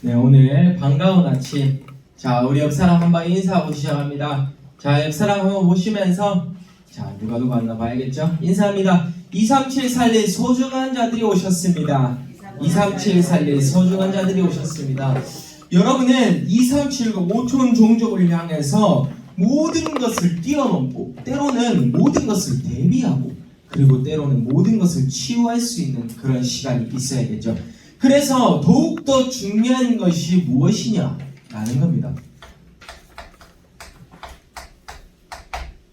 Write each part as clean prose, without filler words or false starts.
네, 오늘 반가운 아침. 자, 우리 옆 사람 한번 인사하고 시작합니다. 자, 옆 사람 한번 보시면서, 자, 누가 왔나 봐야겠죠? 인사합니다. 237 살릴 소중한 자들이 오셨습니다. 237 살릴 소중한 자들이 오셨습니다. 여러분은 237과 5촌 종족을 향해서 모든 것을 뛰어넘고, 때로는 모든 것을 대비하고, 그리고 때로는 모든 것을 치유할 수 있는 그런 시간이 있어야겠죠. 그래서 더욱더 중요한 것이 무엇이냐라는 겁니다.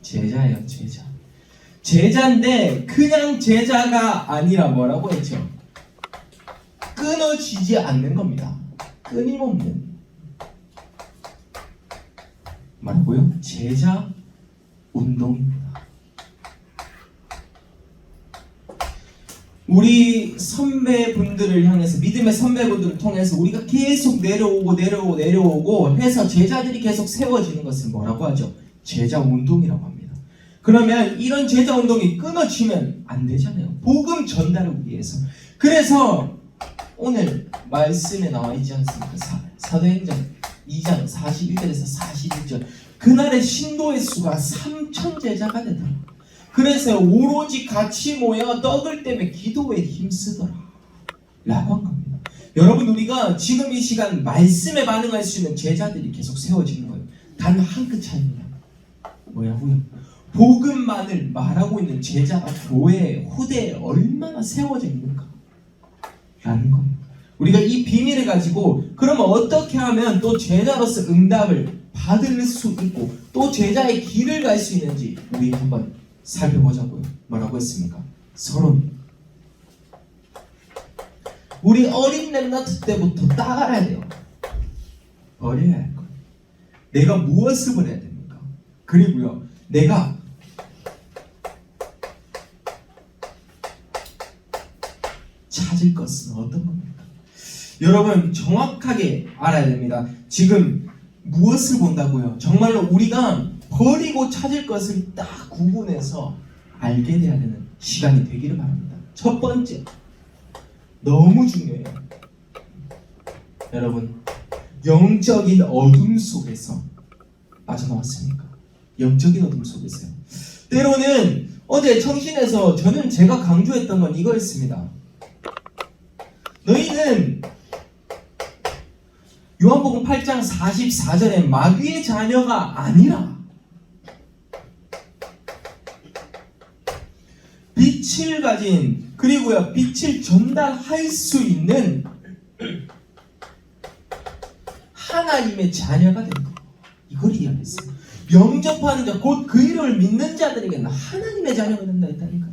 제자예요, 제자. 제자인데 그냥 제자가 아니라 뭐라고 했죠? 끊어지지 않는 겁니다. 끊임없는. 뭐라고요? 제자 운동입니다. 우리 선배분들을 향해서, 믿음의 선배분들을 통해서 우리가 계속 내려오고 해서 제자들이 계속 세워지는 것을 뭐라고 하죠? 제자 운동이라고 합니다. 그러면 이런 제자 운동이 끊어지면 안 되잖아요. 복음 전달을 위해서. 그래서 오늘 말씀에 나와 있지 않습니까? 사도행전 2장 41절에서 41절. 그날의 신도의 수가 3,000 제자가 되더라. 그래서 오로지 같이 모여 떡을 떼며 기도에 힘쓰더라 라고 한 겁니다. 여러분, 우리가 지금 이 시간 말씀에 반응할 수 있는 제자들이 계속 세워지는 거예요. 단 한 끗 차이입니다. 뭐냐고요? 복음만을 말하고 있는 제자가 교회 후대에 얼마나 세워져 있는가 라는 겁니다. 우리가 이 비밀을 가지고 그러면 어떻게 하면 또 제자로서 응답을 받을 수 있고 또 제자의 길을 갈 수 있는지 우리 한번 살펴보자고요. 뭐라고 했습니까? 서론. 우리 어린 렘넌트 때부터 딱 알아야 돼요. 버려야 할 거예요. 내가 무엇을 버려야 됩니까? 그리고요, 내가 찾을 것은 어떤 겁니까? 여러분, 정확하게 알아야 됩니다. 지금 무엇을 본다고요? 정말로 우리가 버리고 찾을 것을 딱 구분해서 알게 돼야 되는 시간이 되기를 바랍니다. 첫 번째, 너무 중요해요. 여러분, 영적인 어둠 속에서 빠져나왔습니까? 영적인 어둠 속에서요. 때로는 어제 청신에서 제가 강조했던 건 이거였습니다. 너희는 요한복음 8장 44절에 마귀의 자녀가 아니라 빛을 가진, 그리고요, 빛을 전달할 수 있는 하나님의 자녀가 된 거예요. 이걸 이해했어요. 영접하는 자, 곧 그 이름을 믿는 자들에게는 하나님의 자녀가 된다 했다니까요.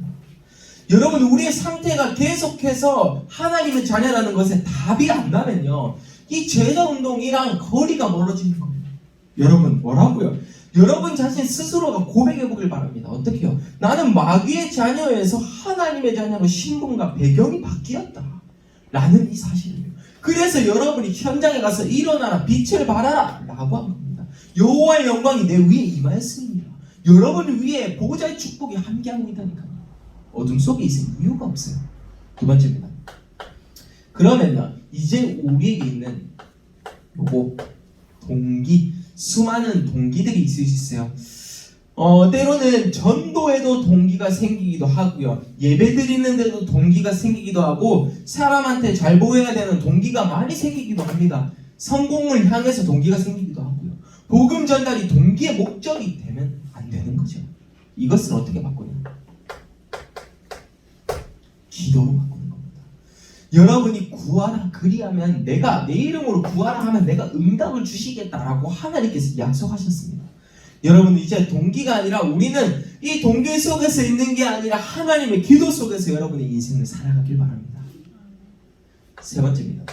여러분, 우리의 상태가 계속해서 하나님의 자녀라는 것에 답이 안 나면요, 이 제자 운동이랑 거리가 멀어지는 겁니다. 여러분, 뭐라고요? 여러분 자신 스스로가 고백해보길 바랍니다. 어떻게요? 나는 마귀의 자녀에서 하나님의 자녀로 신분과 배경이 바뀌었다 라는 이 사실이에요. 그래서 여러분이 현장에 가서 일어나라, 빛을 발하라 라고 한 겁니다. 여호와의 영광이 내 위에 임하였습니다. 여러분 위에 보호자의 축복이 함께하고 있다니까요. 어둠 속에 있을 이유가 없어요. 두 번째입니다. 그러면요, 이제 우리에게 있는 요거 동기, 수많은 동기들이 있을 수 있어요. 때로는 전도에도 동기가 생기기도 하고요, 예배 드리는데도 동기가 생기기도 하고, 사람한테 잘 보여야 되는 동기가 많이 생기기도 합니다. 성공을 향해서 동기가 생기기도 하고요. 복음 전달이 동기의 목적이 되면 안 되는 거죠. 이것을 어떻게 바꾸냐? 기도로 바꾸는 겁니다. 여러분이 구하라 그리하면, 내가 내 이름으로 구하라 하면 내가 응답을 주시겠다라고 하나님께서 약속하셨습니다. 여러분, 이제 동기가 아니라 우리는 이 동기 속에서 있는 게 아니라 하나님의 기도 속에서 여러분의 인생을 살아가길 바랍니다. 세 번째입니다.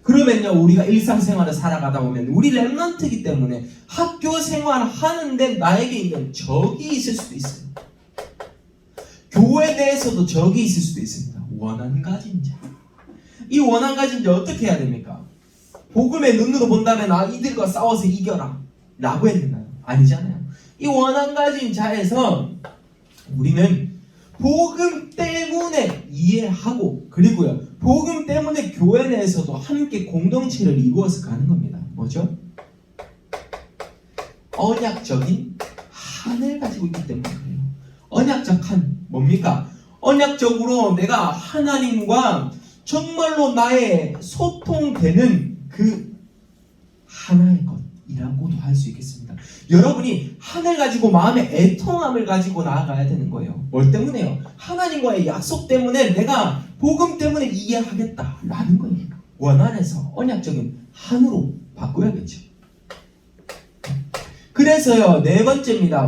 그러면요, 우리가 일상생활을 살아가다 보면 우리 렘넌트이기 때문에 학교 생활을 하는데 나에게 있는 적이 있을 수도 있어요. 교회에 대해서도 적이 있을 수도 있습니다. 원한 가진 자. 이 원한 가진 자 어떻게 해야 됩니까? 복음의 눈으로 본다면 이들과 싸워서 이겨라 라고 했나요? 아니잖아요. 이 원한 가진 자에서 우리는 복음 때문에 이해하고, 그리고요, 복음 때문에 교회 내에서도 함께 공동체를 이루어서 가는 겁니다. 뭐죠? 언약적인 한을 가지고 있기 때문에 그래요. 언약적 한 뭡니까? 언약적으로 내가 하나님과 정말로 나의 소통되는 그 하나의 것이라고도 할 수 있겠습니다. 여러분이 하늘 가지고 마음의 애통함을 가지고 나아가야 되는 거예요. 뭘 때문에요? 하나님과의 약속 때문에 내가 복음 때문에 이해하겠다라는 거예요. 원안에서 언약적인 한으로 바꿔야겠죠. 그래서요, 네 번째입니다.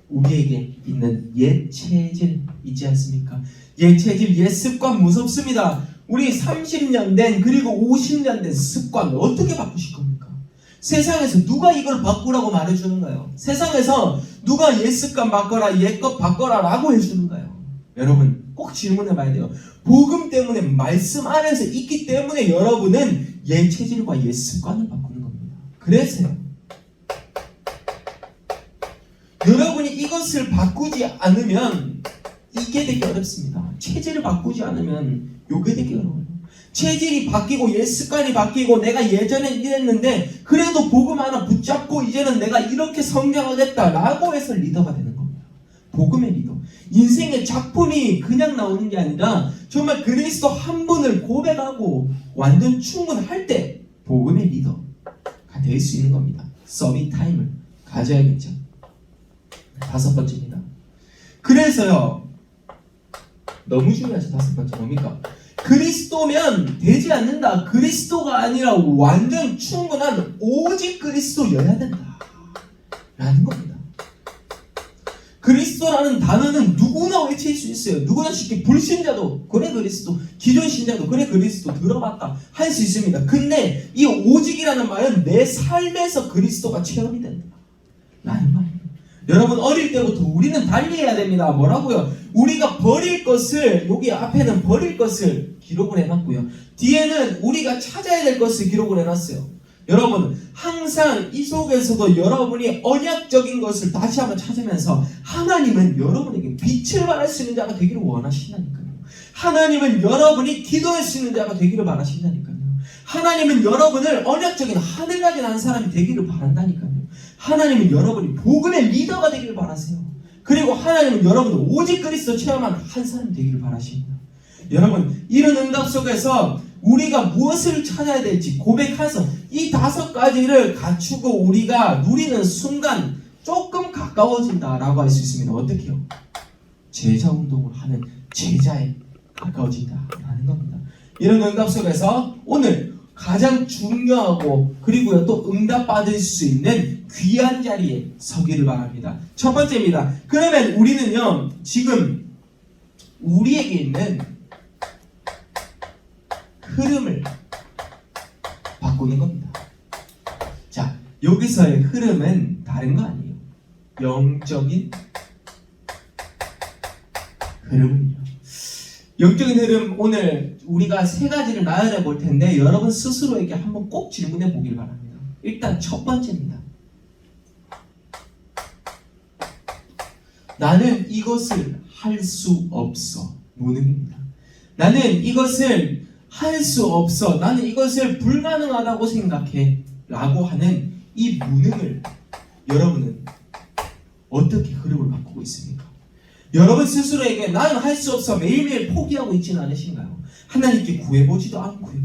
우리에게 있는 옛 체질 있지 않습니까? 옛 체질, 옛 습관 무섭습니다. 우리 30년 된 그리고 50년 된 습관 어떻게 바꾸실 겁니까? 세상에서 누가 이걸 바꾸라고 말해주는가요? 세상에서 누가 옛 습관 바꿔라, 옛 것 바꿔라 라고 해주는가요? 여러분 꼭 질문해봐야 돼요. 복음 때문에 말씀 안에서 있기 때문에 여러분은 옛 체질과 옛 습관을 바꾸는 겁니다. 그래서요, 여러분이 이것을 바꾸지 않으면 이게 되기 어렵습니다. 체질을 바꾸지 않으면 요게 되기 어려워요. 체질이 바뀌고 옛 습관이 바뀌고 내가 예전엔 이랬는데 그래도 복음 하나 붙잡고 이제는 내가 이렇게 성장하겠다라고 해서 리더가 되는 겁니다. 복음의 리더. 인생의 작품이 그냥 나오는 게 아니라 정말 그리스도 한 분을 고백하고 완전 충분할 때 복음의 리더가 될 수 있는 겁니다. 서밋 타임을 가져야겠죠. 다섯 번째입니다. 그래서요, 너무 중요하죠. 다섯 번째 뭡니까? 그리스도면 되지 않는다. 그리스도가 아니라 완전 충분한 오직 그리스도여야 된다 라는 겁니다. 그리스도라는 단어는 누구나 외칠 수 있어요. 누구나 쉽게 불신자도 그래 그리스도, 기존 신자도 그래 그리스도 들어봤다 할 수 있습니다. 근데 이 오직이라는 말은 내 삶에서 그리스도가 체험이 된다 라는 말입니다. 여러분 어릴 때부터 우리는 달리해야 됩니다. 뭐라고요? 우리가 버릴 것을, 여기 앞에는 버릴 것을 기록을 해놨고요, 뒤에는 우리가 찾아야 될 것을 기록을 해놨어요. 여러분 항상 이 속에서도 여러분이 언약적인 것을 다시 한번 찾으면서 하나님은 여러분에게 빛을 발할 수 있는 자가 되기를 원하신다니까요. 하나님은 여러분이 기도할 수 있는 자가 되기를 바라신다니까요. 하나님은 여러분을 언약적인 하늘 가진 한 사람이 되기를 바란다니까요. 하나님은 여러분이 복음의 리더가 되기를 바라세요. 그리고 하나님은 여러분을 오직 그리스도 체험한 한 사람이 되기를 바라십니다. 여러분 이런 응답 속에서 우리가 무엇을 찾아야 될지 고백해서 이 다섯 가지를 갖추고 우리가 누리는 순간 조금 가까워진다라고 할 수 있습니다. 어떻게요? 제자 운동을 하는 제자에 가까워진다라는 겁니다. 이런 응답 속에서 오늘 가장 중요하고 그리고요 또 응답받을 수 있는 귀한 자리에 서기를 바랍니다. 첫 번째입니다. 그러면 우리는요 지금 우리에게 있는 흐름을 바꾸는 겁니다. 자, 여기서의 흐름은 다른 거 아니에요. 영적인 흐름은요. 영적인 흐름, 오늘 우리가 세 가지를 나열해 볼 텐데 여러분 스스로에게 한번 꼭 질문해 보길 바랍니다. 일단 첫 번째입니다. 나는 이것을 할 수 없어. 무능입니다. 나는 이것을 할 수 없어. 나는 이것을 불가능하다고 생각해. 라고 하는 이 무능을 여러분은 어떻게 흐름을 바꾸고 있습니까? 여러분 스스로에게 나는 할 수 없어 매일매일 포기하고 있지는 않으신가요? 하나님께 구해보지도 않고요.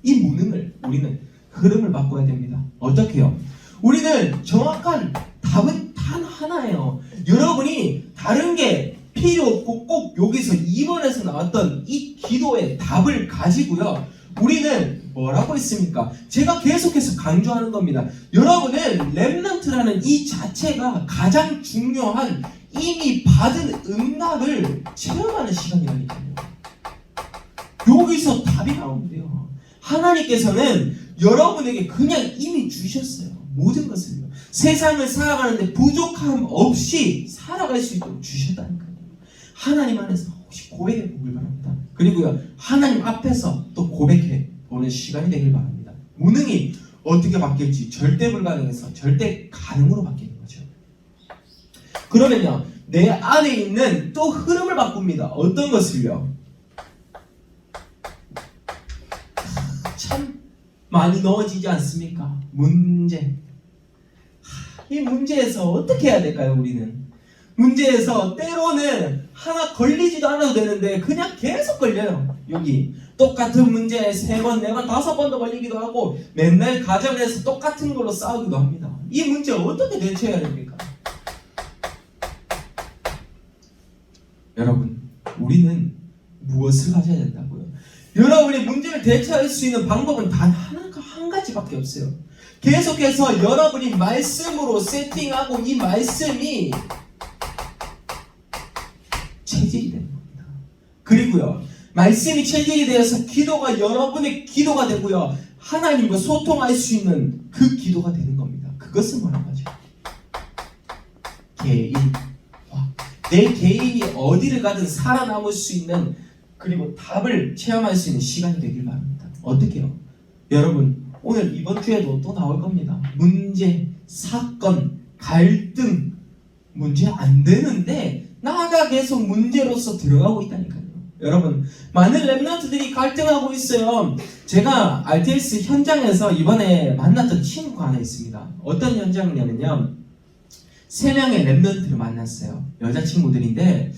이 무능을 우리는 흐름을 바꿔야 됩니다. 어떻게요? 우리는 정확한 답은 단 하나예요. 여러분이 다른 게 필요 없고 꼭 여기서 2번에서 나왔던 이 기도의 답을 가지고요. 우리는 뭐라고 했습니까? 제가 계속해서 강조하는 겁니다. 여러분은 렘넌트라는 이 자체가 가장 중요한 이미 받은 응답을 체험하는 시간이라니까요. 여기서 답이 나오는데요. 하나님께서는 여러분에게 그냥 이미 주셨어요. 모든 것을요. 세상을 살아가는데 부족함 없이 살아갈 수 있도록 주셨다니까요. 하나님 안에서 혹시 고백해 보길 바랍니다. 그리고요 하나님 앞에서 또 고백해 보는 시간이 되길 바랍니다. 무능이 어떻게 바뀔지 절대 불가능해서 절대 가능으로 바뀌는 거죠. 그러면요 내 안에 있는 또 흐름을 바꿉니다. 어떤 것을요? 참 많이 넣어지지 않습니까? 문제. 이 문제에서 어떻게 해야 될까요, 우리는? 문제에서 때로는 하나 걸리지도 않아도 되는데 그냥 계속 걸려요. 여기 똑같은 문제에 3번, 4번, 5번도 걸리기도 하고 맨날 가정에서 똑같은 걸로 싸우기도 합니다. 이 문제 어떻게 대처해야 됩니까? 여러분, 우리는 무엇을 가져야 된다고요? 여러분이 문제를 대처할 수 있는 방법은 단 한 가지밖에 없어요. 계속해서 여러분이 말씀으로 세팅하고 이 말씀이 체질이 되는 겁니다. 그리고요, 말씀이 체질이 되어서 기도가 여러분의 기도가 되고요, 하나님과 소통할 수 있는 그 기도가 되는 겁니다. 그것은 뭐라고 하죠? 개인화. 내 개인이 어디를 가든 살아남을 수 있는, 그리고 답을 체험할 수 있는 시간이 되길 바랍니다. 어떻게요? 여러분, 오늘 이번 주에도 또 나올 겁니다. 문제, 사건, 갈등, 문제 안 되는데 나가 계속 문제로서 들어가고 있다니까요. 여러분, 많은 랩런트들이 갈등하고 있어요. 제가 RTS 현장에서 이번에 만났던 친구가 하나 있습니다. 어떤 현장이냐면요, 3명의 랩런트를 만났어요. 여자친구들인데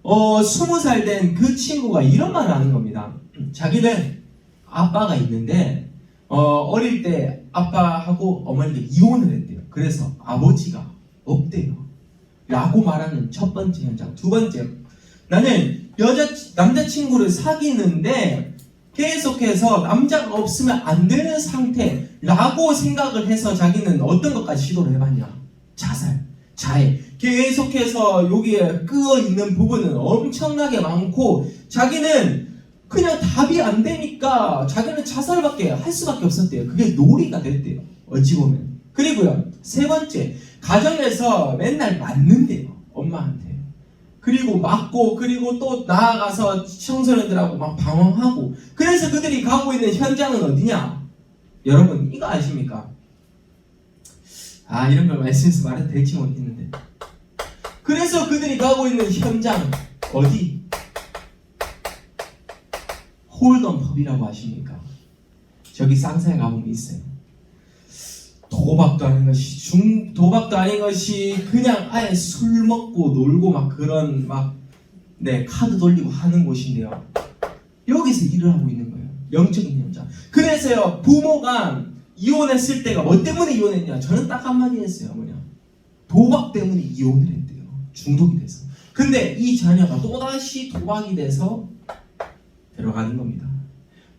20살 된 그 친구가 이런 말을 하는 겁니다. 자기는 아빠가 있는데 어릴 때 아빠하고 어머니가 이혼을 했대요. 그래서 아버지가 없대요 라고 말하는 첫 번째 현장. 두 번째, 나는 남자친구를 사귀는데 계속해서 남자가 없으면 안 되는 상태라고 생각을 해서 자기는 어떤 것까지 시도를 해봤냐? 자살, 자해. 계속해서 여기에 끄어있는 부분은 엄청나게 많고 자기는 그냥 답이 안 되니까 자기는 자살밖에 할 수밖에 없었대요. 그게 놀이가 됐대요, 어찌 보면. 그리고요, 3번째, 가정에서 맨날 맞는데요, 엄마한테. 그리고 맞고, 그리고 또 나아가서 청소년들하고 막 방황하고. 그래서 그들이 가고 있는 현장은 어디냐? 여러분, 이거 아십니까? 이런 걸 말씀해서 말해도 될지 모르겠는데, 그래서 그들이 가고 있는 현장 어디? 홀덤 펍이라고 아십니까? 저기 쌍사에 가보면 있어요. 도박도 아닌 것이 도박도 아닌 것이 그냥 아예 술 먹고 놀고 막 그런 카드 돌리고 하는 곳인데요, 여기서 일을 하고 있는 거예요. 영적인 현장. 그래서요, 부모가 이혼했을 때가 뭐 때문에 이혼했냐? 저는 딱 한마디 했어요. 뭐냐? 도박 때문에 이혼을 했대요. 중독이 돼서. 근데 이 자녀가 또다시 도박이 돼서 들어가는 겁니다.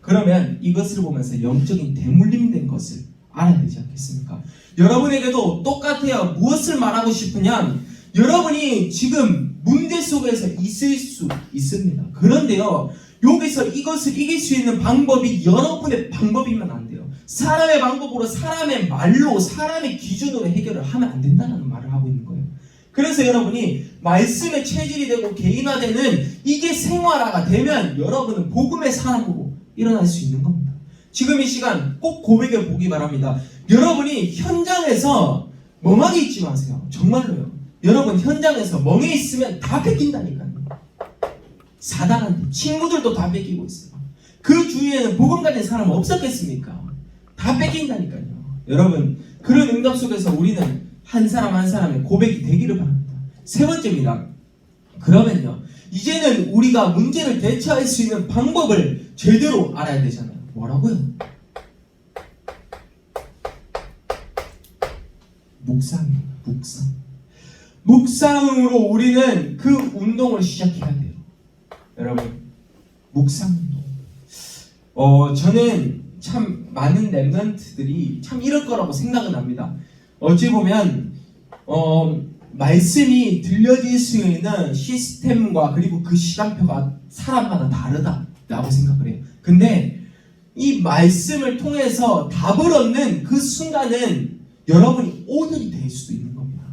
그러면 이것을 보면서 영적인 대물림된 것을 알아야 되지 않겠습니까? 여러분에게도 똑같아요. 무엇을 말하고 싶으냐? 여러분이 지금 문제 속에서 있을 수 있습니다. 그런데요, 여기서 이것을 이길 수 있는 방법이 여러분의 방법이면 안 돼요. 사람의 방법으로, 사람의 말로, 사람의 기준으로 해결을 하면 안 된다는 말을 하고 있는 거예요. 그래서 여러분이 말씀의 체질이 되고 개인화되는 이게 생활화가 되면 여러분은 복음의 사람으로 일어날 수 있는 겁니다. 지금 이 시간 꼭 고백해 보기 바랍니다. 여러분이 현장에서 멍하게 있지 마세요. 정말로요. 여러분, 현장에서 멍해 있으면 다 뺏긴다니까요. 사단한테, 친구들도 다 뺏기고 있어요. 그 주위에는 복음 가진 사람 없었겠습니까? 다 뺏긴다니까요. 여러분, 그런 응답 속에서 우리는 한 사람 한 사람의 고백이 되기를 바랍니다. 3번째입니다. 그러면요, 이제는 우리가 문제를 대처할 수 있는 방법을 제대로 알아야 되잖아요. 뭐라고요? 묵상입니다. 묵상으로 우리는 그 운동을 시작해야 돼요. 여러분, 묵상 운동. 저는 참 많은 랩런트들이 참 이럴 거라고 생각은 합니다. 어찌 보면 말씀이 들려질 수 있는 시스템과 그리고 그 시간표가 사람마다 다르다라고 생각을 해요. 근데 이 말씀을 통해서 답을 얻는 그 순간은 여러분이 오늘이 될 수도 있는 겁니다.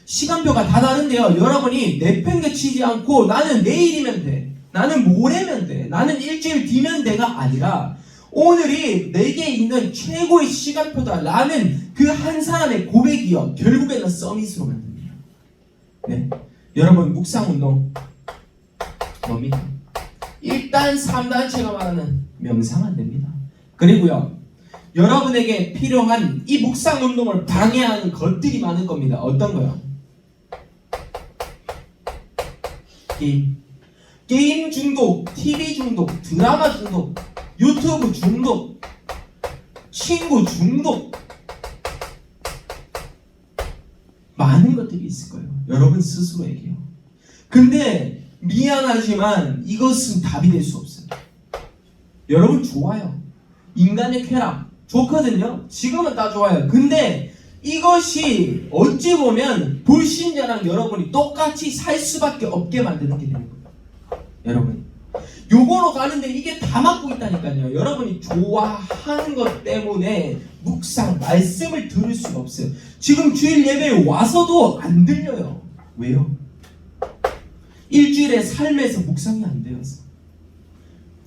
시간표가 다 다른데요, 여러분이 내팽개치지 않고 나는 내일이면 돼, 나는 모레면 돼, 나는 일주일 뒤면 돼가 아니라 오늘이 내게 있는 최고의 시간표다 라는 그 한 사람의 고백이요, 결국에는 서밋으로 만듭니다. 네. 여러분 묵상운동 뭡니까? 일단 3단체가 말하는 명상 안 됩니다. 그리고요 여러분에게 필요한 이 묵상운동을 방해하는 것들이 많을 겁니다. 어떤 거요? 게임 중독, TV 중독, 드라마 중독, 유튜브 중독, 친구 중독, 많은 것들이 있을 거예요. 여러분 스스로에게요. 근데 미안하지만 이것은 답이 될 수 없어요. 여러분 좋아요. 인간의 쾌락 좋거든요. 지금은 다 좋아요. 근데 이것이 어찌 보면 불신자랑 여러분이 똑같이 살 수밖에 없게 만드는 게 되는 거예요. 여러분 요거로 가는데 이게 다 막고 있다니까요. 여러분이 좋아하는 것 때문에 묵상 말씀을 들을 수가 없어요. 지금 주일 예배에 와서도 안 들려요. 왜요? 일주일의 삶에서 묵상이 안 되어서.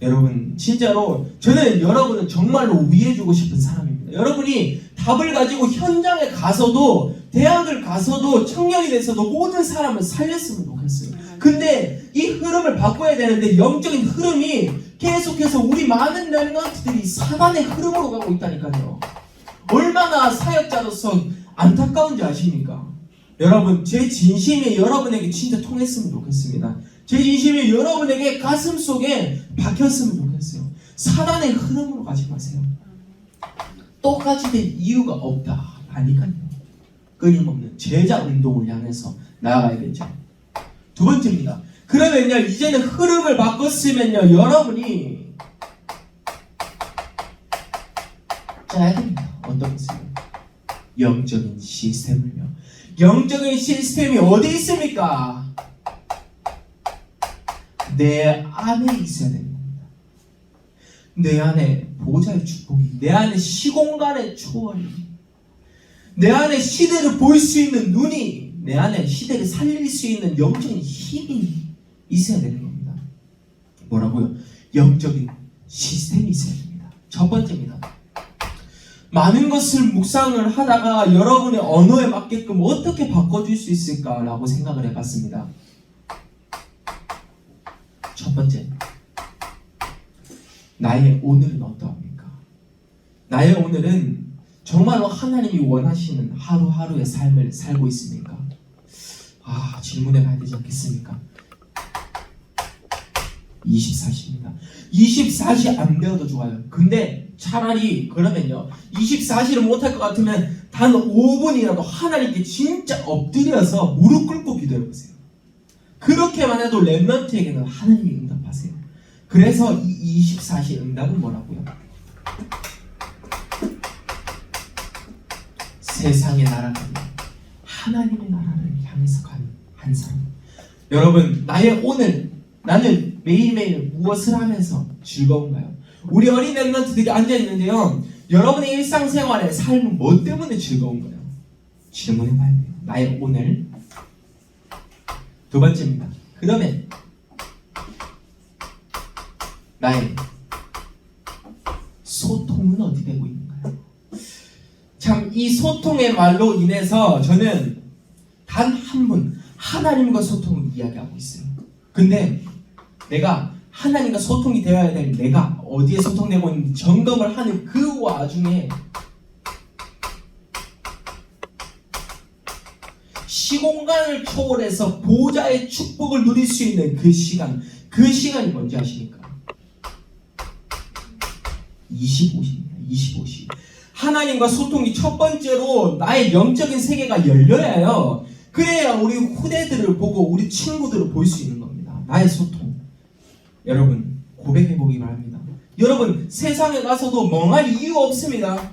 여러분 진짜로 저는 여러분을 정말로 위해주고 싶은 사람입니다. 여러분이 답을 가지고 현장에 가서도 대학을 가서도 청년이 돼서도 모든 사람을 살렸으면 좋겠어요. 근데 이 흐름을 바꿔야 되는데 영적인 흐름이 계속해서 우리 많은 렘넌트들이 사단의 흐름으로 가고 있다니까요. 얼마나 사역자로서 안타까운지 아십니까? 여러분 제 진심이 여러분에게 진짜 통했으면 좋겠습니다. 제 진심이 여러분에게 가슴 속에 박혔으면 좋겠어요. 사단의 흐름으로 가지 마세요. 똑같이 된 이유가 없다 하니까요. 끊임없는 제자 운동을 향해서 나아가야겠죠. 두 번째입니다. 그러면요 이제는 흐름을 바꿨으면요 여러분이 짜야 됩니다. 어떤 것을요? 영적인 시스템을요. 영적인 시스템이 어디 있습니까? 내 안에 있어야 됩니다. 내 안에 보좌의 축복이, 내 안에 시공간의 초월이, 내 안에 시대를 볼 수 있는 눈이, 내 안에 시대를 살릴 수 있는 영적인 힘이 있어야 되는 겁니다. 뭐라고요? 영적인 시스템이 있어야 됩니다. 첫 번째입니다. 많은 것을 묵상을 하다가 여러분의 언어에 맞게끔 어떻게 바꿔줄 수 있을까라고 생각을 해봤습니다. 첫 번째, 나의 오늘은 어떠합니까? 나의 오늘은 정말로 하나님이 원하시는 하루하루의 삶을 살고 있습니까? 질문해 봐야 되지 않겠습니까? 24시입니다. 24시 안 되어도 좋아요. 근데 차라리 그러면요 24시를 못할 것 같으면 단 5분이라도 하나님께 진짜 엎드려서 무릎 꿇고 기도해 보세요. 그렇게만 해도 렘넌트에게는 하나님이 응답하세요. 그래서 이 24시 응답은 뭐라고요? 세상의 나라가 하나님의 나라를 향해서 가는 한 사람. 여러분 나의 오늘 나는 매일매일 무엇을 하면서 즐거운가요? 우리 어린 렘넌트들이 앉아있는데요 여러분의 일상생활의 삶은 뭐 때문에 즐거운가요? 질문해 봐야 돼요. 나의 오늘. 두 번째입니다. 그러면 나의 소통은 어디 되고 있는가요? 참 이 소통의 말로 인해서 저는 단 한 분 하나님과 소통을 이야기하고 있어요. 근데 내가 하나님과 소통이 되어야 될 내가 어디에 소통되고 있는지 점검을 하는 그 와중에 시공간을 초월해서 보좌의 축복을 누릴 수 있는 그 시간이 뭔지 아십니까? 25시입니다. 25시. 하나님과 소통이 첫 번째로 나의 영적인 세계가 열려야 해요. 그래야 우리 후대들을 보고 우리 친구들을 볼 수 있는 겁니다. 나의 소통. 여러분 고백해보기 바랍니다. 여러분 세상에 가서도 멍할 이유 없습니다.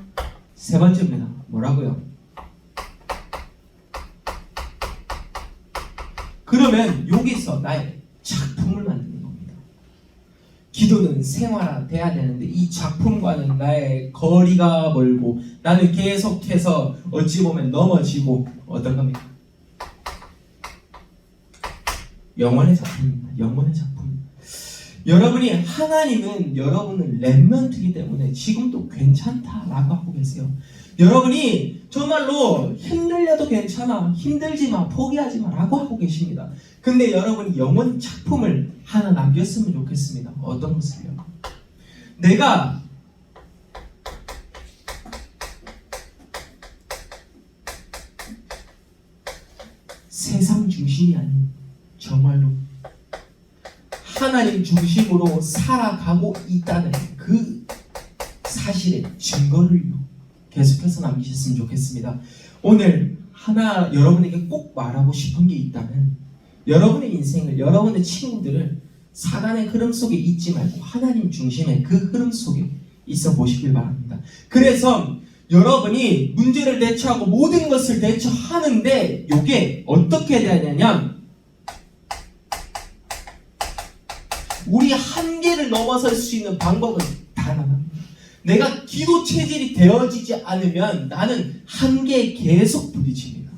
세 번째입니다. 뭐라고요? 그러면 여기서 나의 작품을 만드는 겁니다. 기도는 생활화돼야 되는데 이 작품과는 나의 거리가 멀고 나는 계속해서 어찌 보면 넘어지고 어떤 겁니까? 영혼의 작품입니다. 영혼의 작품. 여러분이 하나님은 여러분을 렘넌트이기 때문에 지금도 괜찮다라고 하고 계세요. 여러분이 정말로 힘들려도 괜찮아, 힘들지 마, 포기하지 마라고 하고 계십니다. 근데 여러분이 영원 작품을 하나 남겼으면 좋겠습니다. 어떤 것을요? 내가 세상 중심이 아닌 정말로 하나님 중심으로 살아가고 있다는 그 사실의 증거를요 계속해서 남기셨으면 좋겠습니다. 오늘 하나 여러분에게 꼭 말하고 싶은 게 있다면, 여러분의 인생을, 여러분의 친구들을 사단의 흐름 속에 있지 말고 하나님 중심의 그 흐름 속에 있어 보시길 바랍니다. 그래서 여러분이 문제를 대처하고 모든 것을 대처하는데 이게 어떻게 되냐면, 우리 한계를 넘어설 수 있는 방법은 단 하나입니다. 내가 기도 체질이 되어지지 않으면 나는 한계에 계속 부딪힙니다.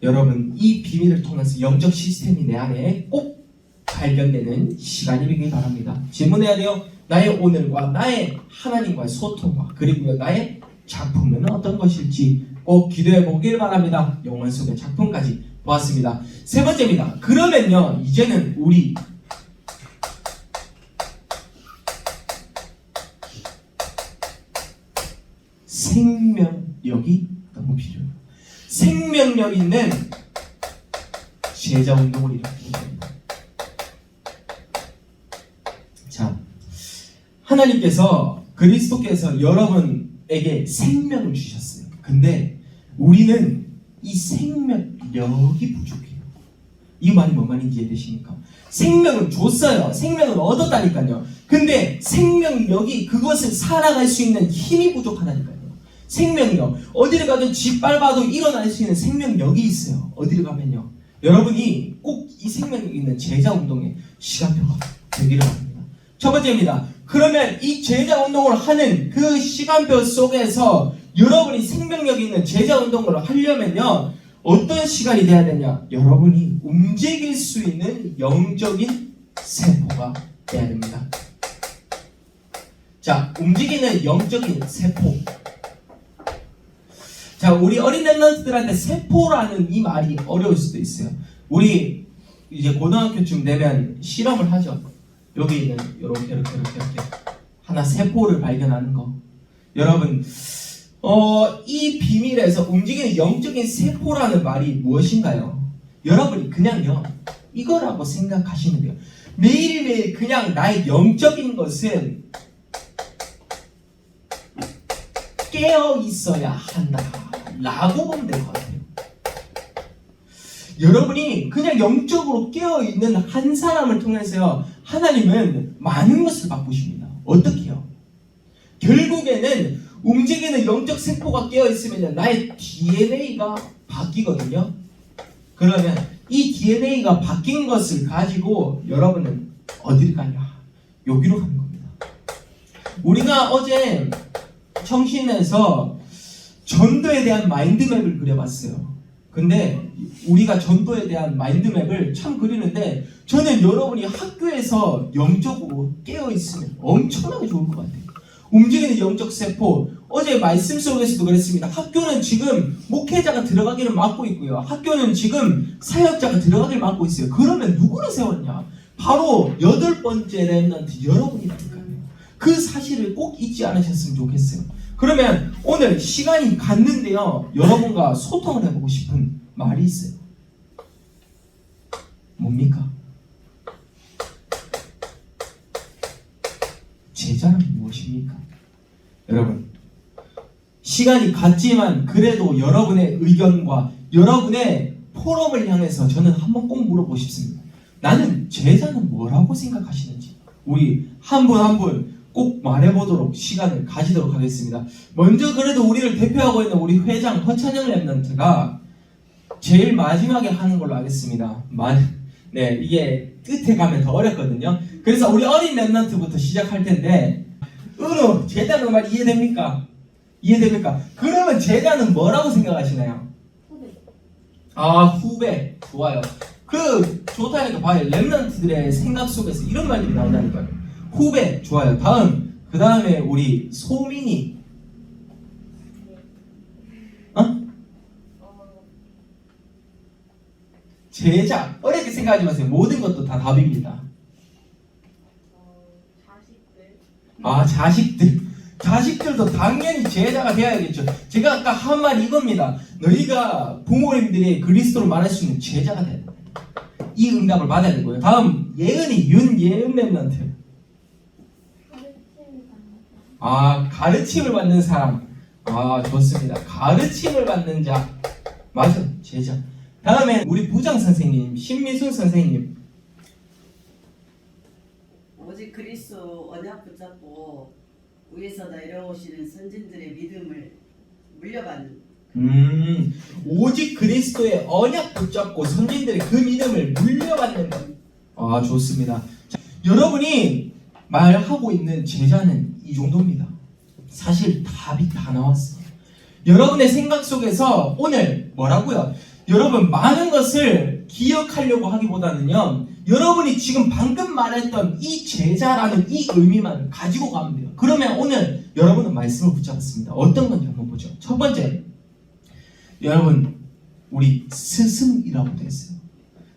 여러분, 이 비밀을 통해서 영적 시스템이 내 안에 꼭 발견되는 시간이 되길 바랍니다. 질문해야 돼요. 나의 오늘과 나의 하나님과의 소통과 그리고 나의 작품은 어떤 것일지 꼭 기도해 보길 바랍니다. 영원 속의 작품까지 보았습니다. 세 번째입니다. 그러면요, 이제는 우리 생명력이 너무 필요해요. 생명력 있는 제자 운동을 일으키는 겁니다. 자, 하나님께서 그리스도께서 여러분에게 생명을 주셨어요. 근데 우리는 이 생명력이 부족해요. 이 말이 뭔 말인지 이해되십니까? 생명을 줬어요. 생명을 얻었다니까요. 근데 생명력이, 그것을 살아갈 수 있는 힘이 부족하다니까요. 생명력, 어디를 가든 짓밟아도 일어날 수 있는 생명력이 있어요. 어디를 가면요, 여러분이 꼭 이 생명력 있는 제자 운동의 시간표가 되기를 바랍니다. 첫 번째입니다. 그러면 이 제자 운동을 하는 그 시간표 속에서 여러분이 생명력 있는 제자 운동을 하려면요, 어떤 시간이 돼야 되냐? 여러분이 움직일 수 있는 영적인 세포가 돼야 됩니다. 자, 움직이는 영적인 세포. 자, 우리 어린 랩런트들한테 세포라는 이 말이 어려울 수도 있어요. 우리 이제 고등학교쯤 되면 실험을 하죠. 여기 있는 이렇게 하나 세포를 발견하는 거. 여러분, 이 비밀에서 움직이는 영적인 세포라는 말이 무엇인가요? 여러분이 그냥요, 이거라고 생각하시면 돼요. 매일매일 그냥 나의 영적인 것은 깨어 있어야 한다 라고 보면 될 것 같아요. 여러분이 그냥 영적으로 깨어있는 한 사람을 통해서요, 하나님은 많은 것을 바꾸십니다. 어떻게요? 결국에는 움직이는 영적 세포가 깨어있으면 나의 DNA가 바뀌거든요. 그러면 이 DNA가 바뀐 것을 가지고 여러분은 어디를 가냐? 여기로 가는 겁니다. 우리가 어제 청신에서 전도에 대한 마인드맵을 그려봤어요. 근데 우리가 전도에 대한 마인드맵을 참 그리는데, 저는 여러분이 학교에서 영적으로 깨어있으면 엄청나게 좋을 것 같아요. 움직이는 영적 세포, 어제 말씀 속에서도 그랬습니다. 학교는 지금 목회자가 들어가기를 막고 있고요, 학교는 지금 사역자가 들어가기를 막고 있어요. 그러면 누구를 세웠냐? 바로 8번째 렘넌트 여러분이라니까요. 그 사실을 꼭 잊지 않으셨으면 좋겠어요. 그러면 오늘 시간이 갔는데요, 여러분과 소통을 해보고 싶은 말이 있어요. 뭡니까? 제자란 무엇입니까? 여러분, 시간이 갔지만 그래도 여러분의 의견과 여러분의 포럼을 향해서 저는 한번 꼭 물어보고 싶습니다. 나는 제자는 뭐라고 생각하시는지 우리 한 분 한 분 꼭 말해보도록 시간을 가지도록 하겠습니다. 먼저 그래도 우리를 대표하고 있는 우리 회장 허찬영 랩런트가 제일 마지막에 하는 걸로 하겠습니다. 네, 이게 끝에 가면 더 어렵거든요. 그래서 우리 어린 랩런트부터 시작할 텐데, 은우, 제자는 말 이해됩니까? 이해됩니까? 그러면 제자는 뭐라고 생각하시나요? 후배. 아, 후배. 좋아요. 그 좋다니까 봐요. 렘넌트들의 생각 속에서 이런 말들이 나온다니까요. 후배 좋아요. 다음 그 다음에 우리 소민이 제자. 어렵게 생각하지 마세요. 모든 것도 다 답입니다. 자식들. 자식들도 당연히 제자가 되어야겠죠. 제가 아까 한 말 이겁니다. 너희가 부모님들이 그리스도를 말할 수 있는 제자가 돼야 돼요. 이 응답을 받아야 되고요. 다음 예은이 윤예은 랩런트. 가르침을 받는 사람. 좋습니다. 가르침을 받는 자. 맞아, 제자. 다음에 우리 부장 선생님 신미순 선생님. 오직 그리스도 언약 붙잡고 위에서 내려오시는 선진들의 믿음을 물려받는. 오직 그리스도의 언약 붙잡고 선진들의 그 믿음을 물려받는 것. 좋습니다. 자, 여러분이 말하고 있는 제자는 이 정도입니다. 사실 답이 다 나왔어요. 여러분의 생각 속에서 오늘 뭐라고요? 여러분 많은 것을 기억하려고 하기보다는요, 여러분이 지금 방금 말했던 이 제자라는 이 의미만 가지고 가면 돼요. 그러면 오늘 여러분은 말씀을 붙잡았습니다. 어떤 건지 한번 보죠. 첫 번째, 여러분 우리 스승이라고 되어 있어요.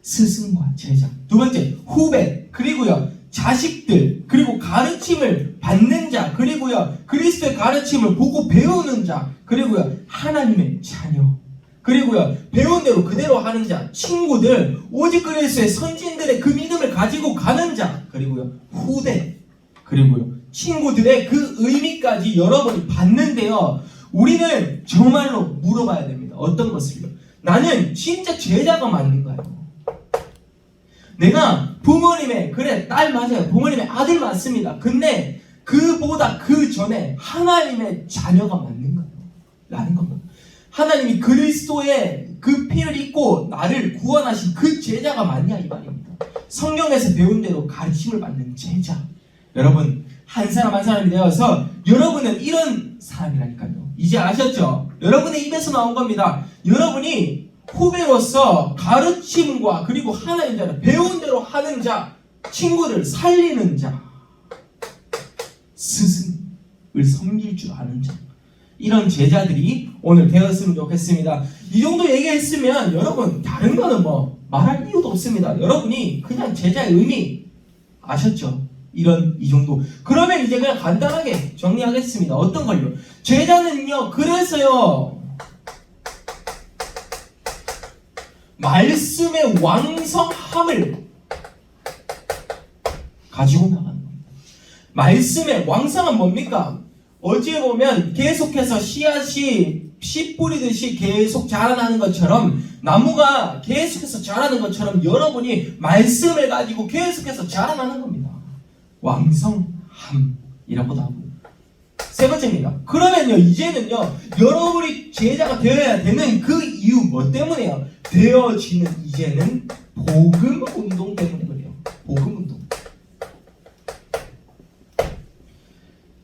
스승과 제자. 두 번째, 후배. 그리고요 자식들. 그리고 가르침을 받는 자. 그리고요 그리스도의 가르침을 보고 배우는 자. 그리고요 하나님의 자녀. 그리고요 배운 대로 그대로 하는 자, 친구들, 오직 그리스도의 선진들의 그 믿음을 가지고 가는 자, 그리고요 후대, 그리고요 친구들의 그 의미까지 여러분이 받는데요, 우리는 정말로 물어봐야 됩니다. 어떤 것을요? 나는 진짜 제자가 맞는가요? 내가 부모님의, 그래 딸 맞아요, 부모님의 아들 맞습니다. 근데 그보다 그 전에 하나님의 자녀가 맞는가요? 라는 겁니다. 하나님이 그리스도의 그 피를 입고 나를 구원하신 그 제자가 맞냐 이 말입니다. 성경에서 배운 대로 가르침을 받는 제자. 여러분 한 사람 한 사람이 되어서 여러분은 이런 사람이라니까요. 이제 아셨죠? 여러분의 입에서 나온 겁니다. 여러분이 후배로서 가르침과 그리고 하나님 자를 배운 대로 하는 자, 친구를 살리는 자, 스승을 섬길 줄 아는 자, 이런 제자들이 오늘 되었으면 좋겠습니다. 이 정도 얘기했으면 여러분 다른 거는 뭐 말할 이유도 없습니다. 여러분이 그냥 제자의 의미 아셨죠? 이 정도. 그러면 이제 그냥 간단하게 정리하겠습니다. 어떤 걸요? 제자는요, 그래서요 말씀의 왕성함을 가지고 나가는 겁니다. 말씀의 왕성함 뭡니까? 어찌 보면 계속해서 씨앗이 씨 뿌리듯이 계속 자라나는 것처럼, 나무가 계속해서 자라는 것처럼 여러분이 말씀을 가지고 계속해서 자라나는 겁니다. 왕성함이라고도 하고. 세 번째입니다. 그러면요 이제는요 여러분이 제자가 되어야 되는 그 이유 뭐 때문에요? 되어지는 이제는 복음 운동 때문에 그래요. 복음 운동.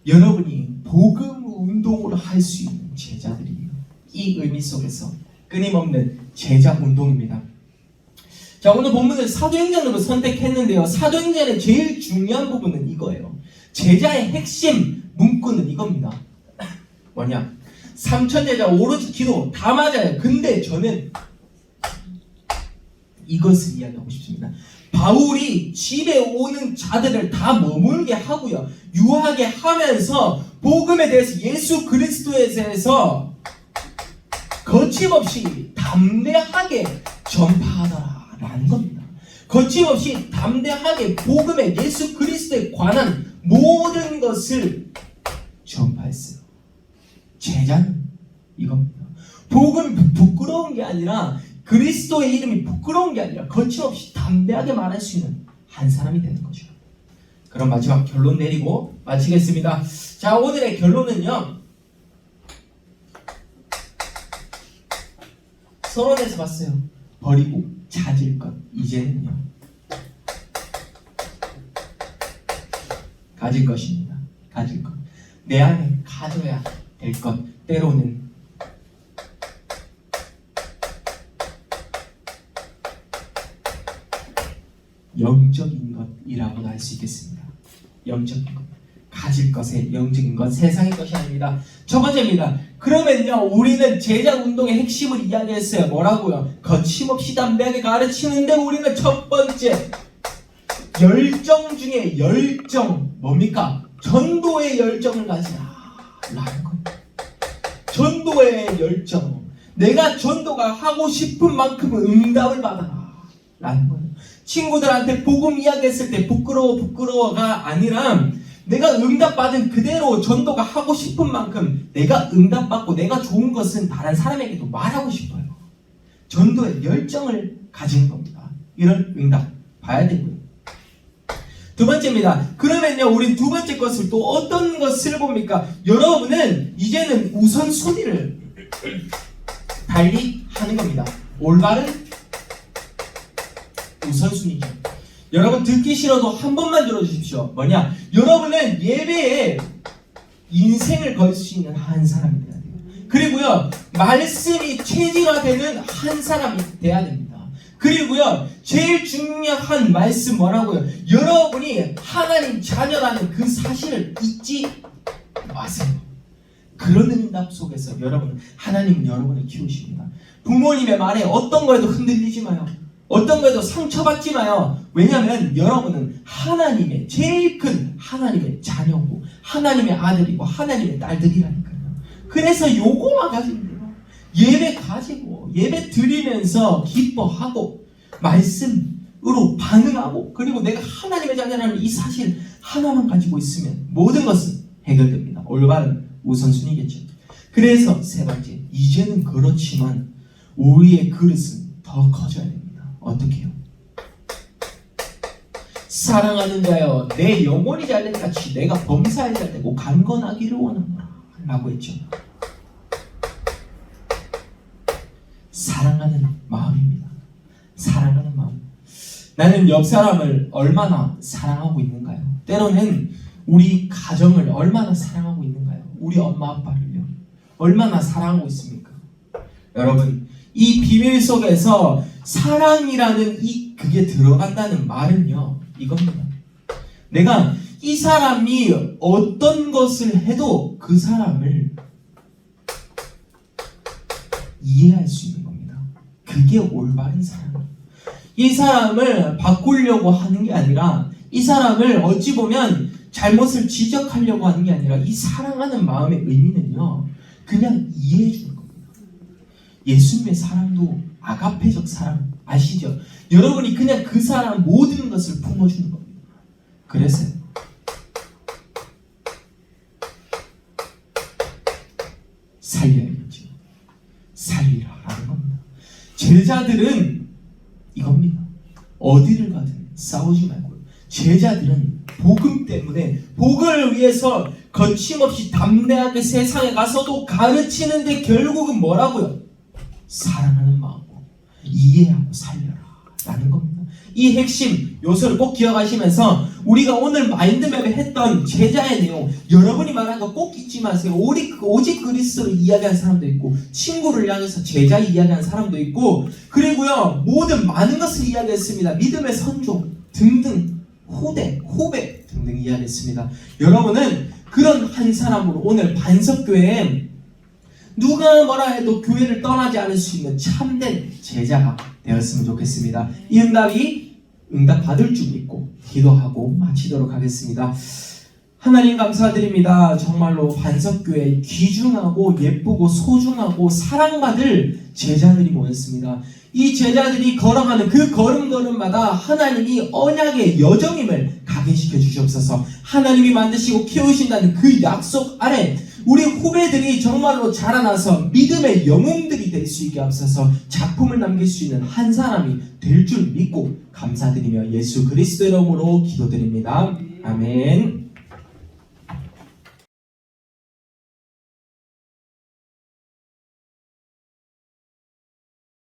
여러분이 복음 운동을 할 수 있는 제자들이에요. 이 의미 속에서 끊임없는 제자 운동입니다. 자, 오늘 본문을 사도행전으로 선택했는데요, 사도행전의 제일 중요한 부분은 이거예요. 제자의 핵심 문구는 이겁니다. 뭐냐? 3,000제자 오로지 기도 다 맞아요. 근데 저는 이것을 이야기하고 싶습니다. 바울이 집에 오는 자들을 다 머물게 하고요, 유하게 하면서 복음에 대해서, 예수 그리스도에 대해서 거침없이 담대하게 전파하더라라는 겁니다. 거침없이 담대하게 복음의, 예수 그리스도에 관한 모든 것을 전파했어요. 제자는 이겁니다. 복음이 부끄러운 게 아니라, 그리스도의 이름이 부끄러운 게 아니라 거침없이 담대하게 말할 수 있는 한 사람이 되는 거죠. 그럼 마지막 결론 내리고 마치겠습니다. 자, 오늘의 결론은요, 서론에서 봤어요. 버리고 찾을 것. 이제는요 가질 것입니다. 가질 것. 내 안에 가져야 될 것. 때로는 영적인 것이라고 할 수 있겠습니다. 영적인 것. 가질 것에 영적인 것, 세상의 것이 아닙니다. 첫 번째입니다. 그러면요, 우리는 제자 운동의 핵심을 이야기했어요. 뭐라고요? 거침없이 담대하게 가르치는데 우리는 첫 번째 열정 중에 열정, 뭡니까? 전도의 열정을 가지라 라는 겁니다. 전도의 열정. 내가 전도가 하고 싶은 만큼 응답을 받아라 라는 거예요. 친구들한테 복음 이야기했을 때 부끄러워가 아니라 내가 응답받은 그대로 전도가 하고 싶은 만큼 내가 응답받고 내가 좋은 것은 다른 사람에게도 말하고 싶어요. 전도의 열정을 가진 겁니다. 이런 응답 봐야 되고요. 두 번째입니다. 그러면요, 우린 두 번째 것을 또 어떤 것을 봅니까? 여러분은 이제는 우선순위를 달리 하는 겁니다. 올바른 우선순위죠. 여러분 듣기 싫어도 한 번만 들어주십시오. 뭐냐? 여러분은 예배에 인생을 걸 수 있는 한 사람이 돼야 돼요. 그리고요, 말씀이 체질화되는 한 사람이 돼야 됩니다. 그리고요, 제일 중요한 말씀 뭐라고요? 여러분이 하나님 자녀라는 그 사실을 잊지 마세요. 그런 응답 속에서 여러분은 하나님은 여러분을 키우십니다. 부모님의 말에 어떤 거에도 흔들리지 마요. 어떤 거에도 상처받지 마요. 왜냐하면 여러분은 하나님의 제일 큰 하나님의 자녀고 하나님의 아들이고 하나님의 딸들이라니까요. 그래서 요거만 가지면 돼요. 예배 가지고 예배 드리면서 기뻐하고 말씀으로 반응하고 그리고 내가 하나님의 자녀라는 이 사실 하나만 가지고 있으면 모든 것은 해결됩니다. 올바른 우선순위겠죠. 그래서 세 번째, 이제는 그렇지만 우리의 그릇은 더 커져야 됩니다. 어떻게 해요? 사랑하는 자여, 내 영혼이 잘된 같이 내가 범사에 잘되고 강건하기를 원하노라 라고 했죠. 사랑하는 마음입니다. 사랑하는 마음. 나는 옆 사람을 얼마나 사랑하고 있는가요? 때로는 우리 가정을 얼마나 사랑하고 있는가요? 우리 엄마 아빠를요 얼마나 사랑하고 있습니까? 여러분, 이 비밀 속에서 사랑이라는 그게 들어간다는 말은요, 이겁니다. 내가 이 사람이 어떤 것을 해도 그 사람을 이해할 수 있는 겁니다. 그게 올바른 사랑입니다. 이 사람을 바꾸려고 하는 게 아니라 이 사람을 어찌 보면 잘못을 지적하려고 하는 게 아니라 이 사랑하는 마음의 의미는요, 그냥 이해해 주는 겁니다. 예수님의 사랑도 아가페적 사랑 아시죠? 여러분이 그냥 그 사람 모든 것을 품어주는 겁니다. 그래서 살려야겠죠. 살리라라는 겁니다. 제자들은 이겁니다. 어디를 가든 싸우지 말고요. 제자들은 복음 때문에 복을 위해서 거침없이 담대하게 세상에 가서도 가르치는데 결국은 뭐라고요? 사랑하는 마음으로 이해하고 살려라 라는 겁니다. 이 핵심 요소를 꼭 기억하시면서 우리가 오늘 마인드맵에 했던 제자의 내용, 여러분이 말한 거 꼭 잊지 마세요. 오직 그리스도를 이야기한 사람도 있고 친구를 향해서 제자 이야기한 사람도 있고 그리고요 모든 많은 것을 이야기했습니다. 믿음의 선조 등등 후배 등등 이야기했습니다. 여러분은 그런 한 사람으로 오늘 반석교회에 누가 뭐라 해도 교회를 떠나지 않을 수 있는 참된 제자가 되었으면 좋겠습니다. 이 응답 받을 줄 믿고 기도하고 마치도록 하겠습니다. 하나님 감사드립니다. 정말로 반석교회 귀중하고 예쁘고 소중하고 사랑받을 제자들이 모였습니다. 이 제자들이 걸어가는 그 걸음걸음마다 하나님이 언약의 여정임을 각인시켜 주시옵소서. 하나님이 만드시고 키우신다는 그 약속 아래 우리 후배들이 정말로 자라나서 믿음의 영웅들이 될 수 있게 하옵소서. 작품을 남길 수 있는 한 사람이 될 줄 믿고 감사드리며 예수 그리스도의 이름으로 기도드립니다. 아멘.